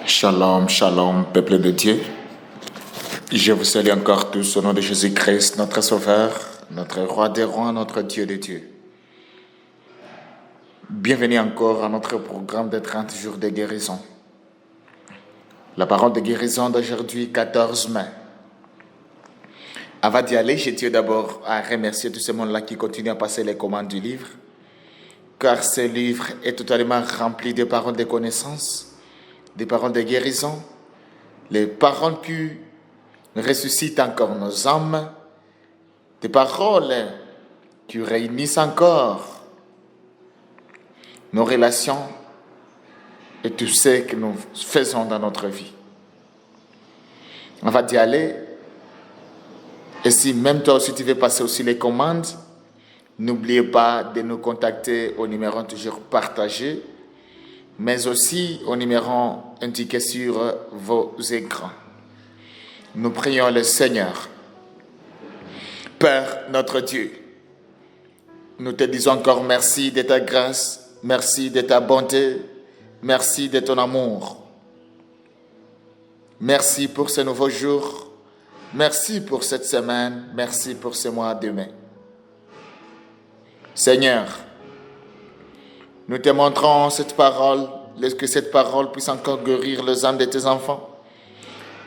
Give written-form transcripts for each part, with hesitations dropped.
Shalom, shalom, peuple de Dieu. Je vous salue encore tous au nom de Jésus-Christ, notre Sauveur, notre Roi des Rois, notre Dieu des dieux. Bienvenue encore à notre programme de 30 jours de guérison. La parole de guérison d'aujourd'hui, 14 mai. Avant d'y aller, je tiens d'abord à remercier tout ce monde-là qui continue à passer les commandes du livre, car ce livre est totalement rempli de paroles de connaissance, des paroles de guérison, les paroles qui ressuscitent encore nos âmes, des paroles qui réunissent encore nos relations et tout ce que nous faisons dans notre vie. On va d'y aller. Et si même toi aussi tu veux passer aussi les commandes, n'oubliez pas de nous contacter au numéro toujours partagé, mais aussi au numéro indiqué sur vos écrans. Nous prions le Seigneur. Père notre Dieu, nous te disons encore merci de ta grâce, merci de ta bonté, merci de ton amour. Merci pour ce nouveau jour, merci pour cette semaine, merci pour ce mois de mai. Seigneur, nous te montrons cette parole, que cette parole puisse encore guérir les âmes de tes enfants,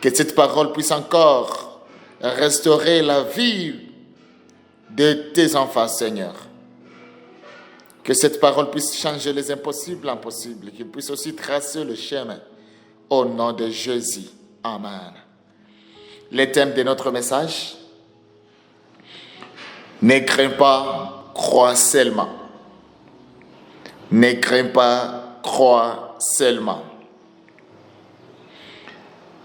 que cette parole puisse encore restaurer la vie de tes enfants, Seigneur. Que cette parole puisse changer les impossibles en possibles, qu'il puisse aussi tracer le chemin au nom de Jésus. Amen. Le thème de notre message, ne crains pas, crois seulement. Ne crains pas, crois seulement.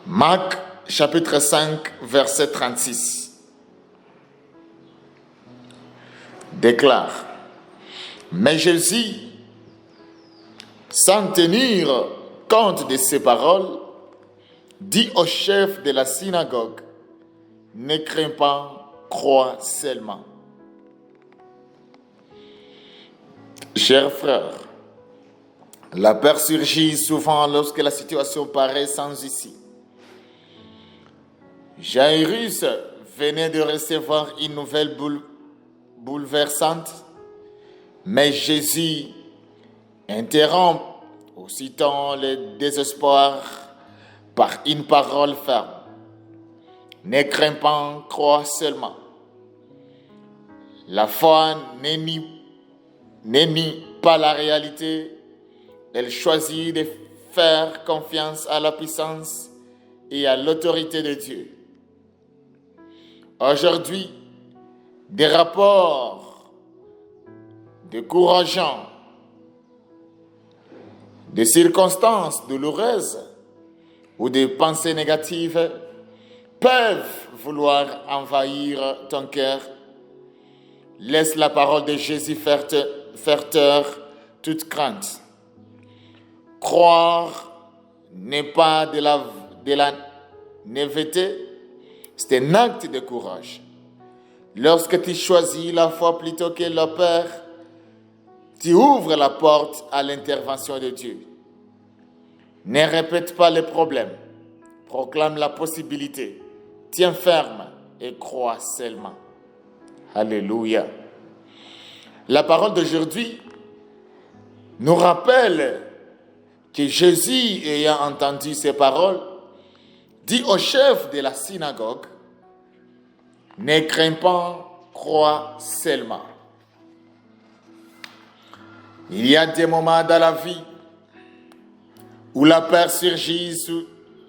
Marc, chapitre 5, verset 36, déclare: mais Jésus, sans tenir compte de ces paroles, dit au chef de la synagogue: ne crains pas, crois seulement. Chers frères, la peur surgit souvent lorsque la situation paraît sans issue. Jairus venait de recevoir une nouvelle bouleversante, mais Jésus interrompt aussitôt le désespoir par une parole ferme. Ne crains pas, crois seulement. La foi ne nie pas la réalité, elle choisit de faire confiance à la puissance et à l'autorité de Dieu. Aujourd'hui, des rapports décourageants, des circonstances douloureuses ou des pensées négatives peuvent vouloir envahir ton cœur. Laisse la parole de Jésus faire taire toute crainte. Croire n'est pas de la naïveté, c'est un acte de courage. Lorsque tu choisis la foi plutôt que la peur, tu ouvres la porte à l'intervention de Dieu. Ne répète pas les problèmes, proclame la possibilité, tiens ferme et crois seulement. Alléluia. La parole d'aujourd'hui nous rappelle que Jésus, ayant entendu ces paroles, dit au chef de la synagogue: ne crains pas, crois seulement. Il y a des moments dans la vie où la peur surgit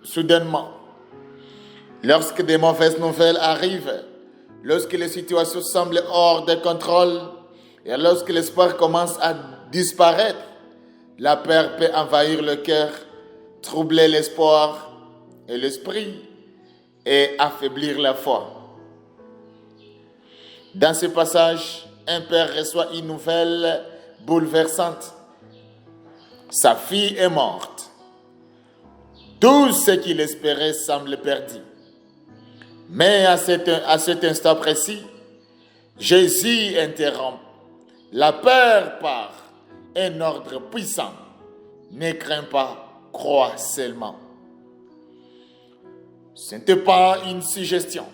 soudainement. Lorsque des mauvaises nouvelles arrivent, lorsque les situations semblent hors de contrôle et lorsque l'espoir commence à disparaître, la peur peut envahir le cœur, troubler l'espoir et l'esprit et affaiblir la foi. Dans ce passage, un père reçoit une nouvelle bouleversante. Sa fille est morte. Tout ce qu'il espérait semble perdu. Mais à cet instant précis, Jésus interrompt. La peur par un ordre puissant. Ne crains pas, crois seulement. Ce n'était pas une suggestion.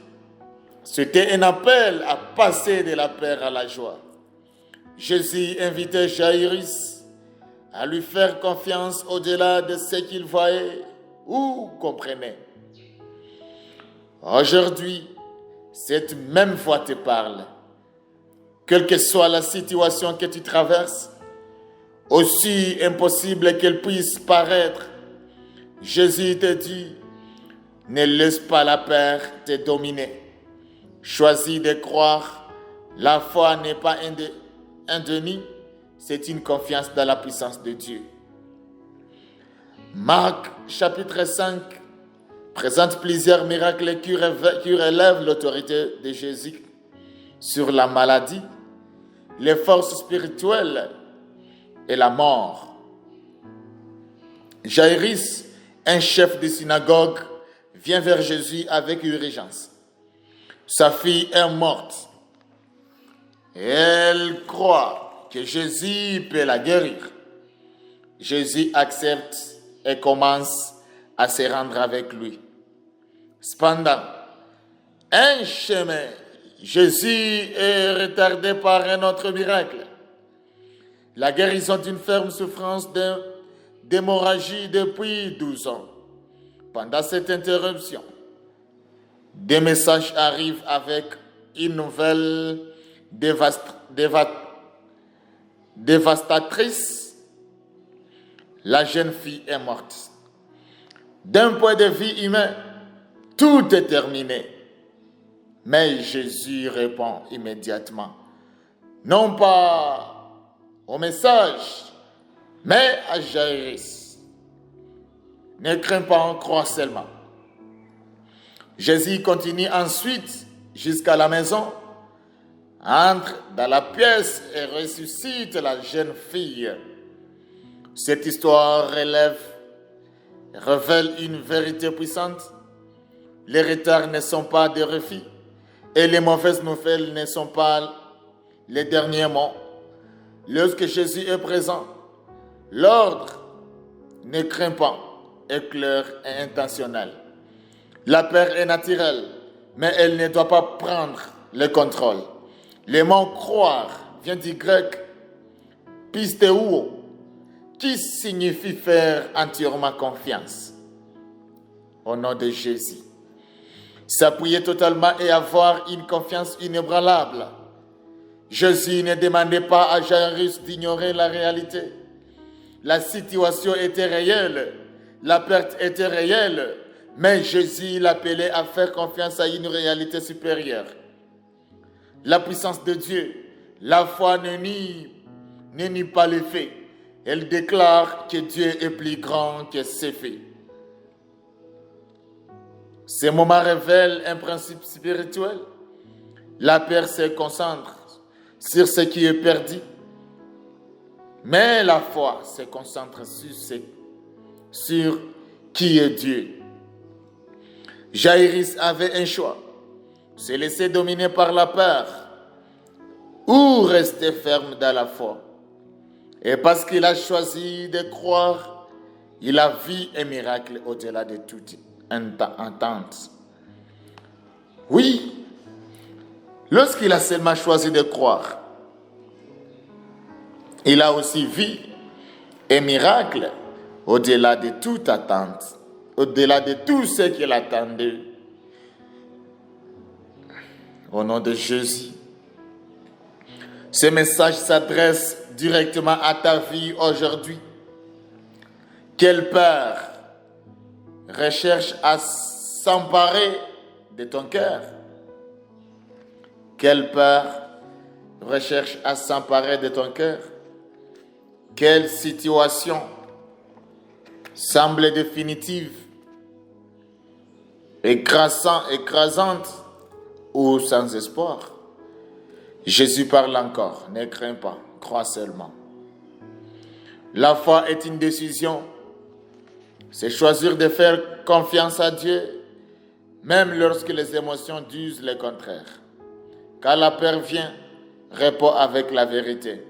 C'était un appel à passer de la peur à la joie. Jésus invitait Jairus à lui faire confiance au-delà de ce qu'il voyait ou comprenait. Aujourd'hui, cette même voix te parle. Quelle que soit la situation que tu traverses, aussi impossible qu'elle puisse paraître, Jésus te dit, ne laisse pas la peur te dominer. Choisis de croire. La foi n'est pas un déni, c'est une confiance dans la puissance de Dieu. Marc chapitre 5 présente plusieurs miracles qui relèvent l'autorité de Jésus sur la maladie, les forces spirituelles et la mort. Jairus, un chef de synagogue, vient vers Jésus avec urgence. Sa fille est morte. Elle croit que Jésus peut la guérir. Jésus accepte et commence à se rendre avec lui. Cependant, un chemin, Jésus est retardé par un autre miracle. La guérison d'une ferme souffrance d'hémorragie depuis 12 ans. Pendant cette interruption, des messages arrivent avec une nouvelle dévastatrice. La jeune fille est morte. D'un point de vue humain, tout est terminé. Mais Jésus répond immédiatement, non pas au message, mais à Jairus. Ne crains pas, crois seulement. Jésus continue ensuite jusqu'à la maison, entre dans la pièce et ressuscite la jeune fille. Cette histoire révèle une vérité puissante. Les retards ne sont pas des refus et les mauvaises nouvelles ne sont pas les derniers mots. Lorsque Jésus est présent, l'ordre ne craint pas, est clair et intentionnel. La peur est naturelle, mais elle ne doit pas prendre le contrôle. Le mot croire vient du grec pisteuo, qui signifie faire entièrement confiance. Au nom de Jésus. S'appuyer totalement et avoir une confiance inébranlable. Jésus ne demandait pas à Jairus d'ignorer la réalité. La situation était réelle, la perte était réelle, mais Jésus l'appelait à faire confiance à une réalité supérieure. La puissance de Dieu, la foi ne nie pas les faits. Elle déclare que Dieu est plus grand que ses faits. Ces moments révèlent un principe spirituel. La peur se concentre sur ce qui est perdu, mais la foi se concentre sur qui est Dieu. Jairus avait un choix, se laisser dominer par la peur ou rester ferme dans la foi. Et parce qu'il a choisi de croire, il a vu un miracle au-delà de toute attente. Oui, lorsqu'il a seulement choisi de croire, il a aussi vu un miracle au-delà de toute attente, au-delà de tout ce qu'il attendait. Au nom de Jésus, ce message s'adresse directement à ta vie aujourd'hui. Quelle peur recherche à s'emparer de ton cœur? Quelle peur recherche à s'emparer de ton cœur? Quelle situation semble définitive, écrasante ou sans espoir? Jésus parle encore, ne crains pas, crois seulement. La foi est une décision, c'est choisir de faire confiance à Dieu, même lorsque les émotions disent le contraire. Quand la peur vient, réponds avec la vérité.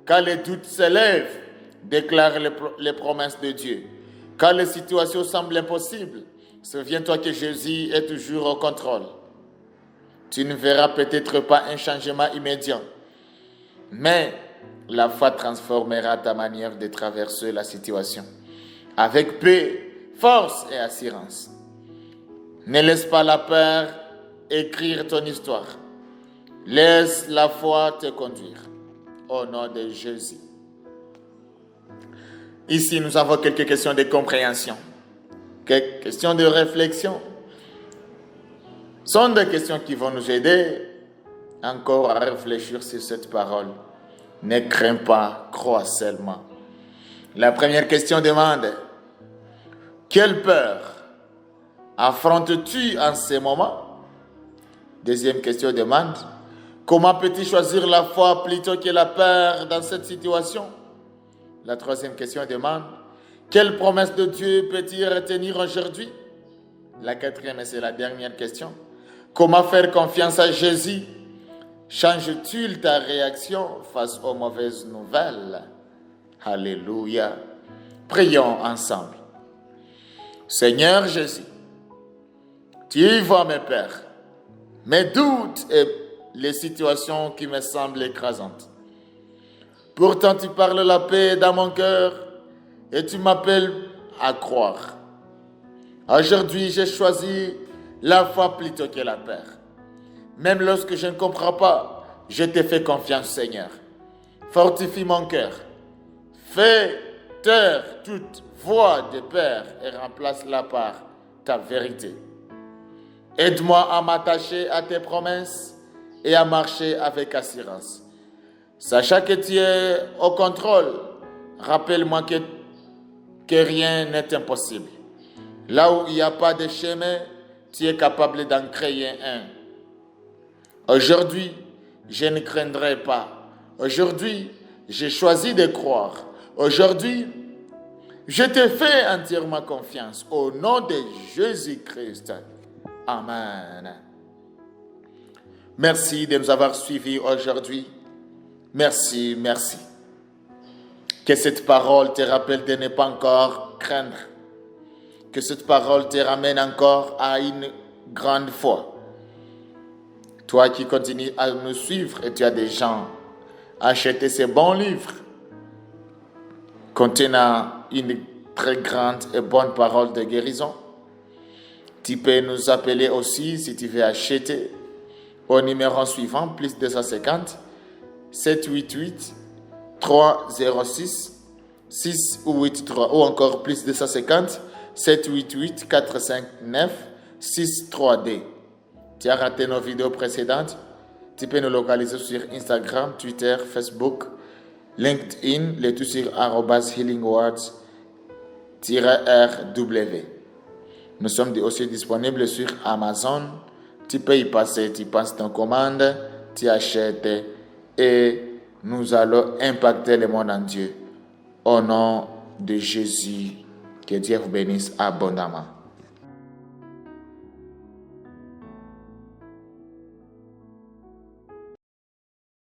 Quand les doutes s'élèvent, déclare les promesses de Dieu. Quand les situations semblent impossibles, Souviens-toi que Jésus est toujours au contrôle. Tu ne verras peut-être pas un changement immédiat, mais la foi transformera ta manière de traverser la situation avec paix, force et assurance. Ne laisse pas la peur écrire ton histoire. Laisse la foi te conduire. Au nom de Jésus. Ici, nous avons quelques questions de compréhension, quelques questions de réflexion. Ce sont des questions qui vont nous aider encore à réfléchir sur cette parole. Ne crains pas, crois seulement. La première question demande: quelle peur affrontes-tu en ce moment? Deuxième question demande: comment peux-tu choisir la foi plutôt que la peur dans cette situation? La troisième question demande: quelle promesse de Dieu peux-tu retenir aujourd'hui? La quatrième et c'est la dernière question: comment faire confiance à Jésus? Change-t-il ta réaction face aux mauvaises nouvelles? Alléluia. Prions ensemble. Seigneur Jésus, tu vois mes peurs, mes doutes et les situations qui me semblent écrasantes. Pourtant, tu parles la paix dans mon cœur et tu m'appelles à croire. Aujourd'hui, j'ai choisi la foi plutôt que la peur. Même lorsque je ne comprends pas, je te fais confiance, Seigneur. Fortifie mon cœur. Fais taire toute voix de peur et remplace-la par ta vérité. Aide-moi à m'attacher à tes promesses et à marcher avec assurance. Sachant que tu es au contrôle, rappelle-moi que rien n'est impossible. Là où il n'y a pas de chemin, tu es capable d'en créer un. Aujourd'hui, je ne craindrai pas. Aujourd'hui, j'ai choisi de croire. Aujourd'hui, je te fais entièrement confiance. Au nom de Jésus-Christ. Amen. Merci de nous avoir suivis aujourd'hui. Merci, merci. Que cette parole te rappelle de ne pas encore craindre. Que cette parole te ramène encore à une grande foi. Toi qui continues à nous suivre et tu as des gens acheter ces bons livres contenant une très grande et bonne parole de guérison. Tu peux nous appeler aussi si tu veux acheter au numéro suivant, plus 250 788 306 683 ou encore plus 250 788 459 63D. Tu as raté nos vidéos précédentes? Tu peux nous localiser sur Instagram, Twitter, Facebook, LinkedIn, le tout sur @healingwords-rw. Nous sommes aussi disponibles sur Amazon. Tu peux y passer, tu passes ton commande, tu achètes et nous allons impacter le monde entier. Au nom de Jésus, que Dieu vous bénisse abondamment.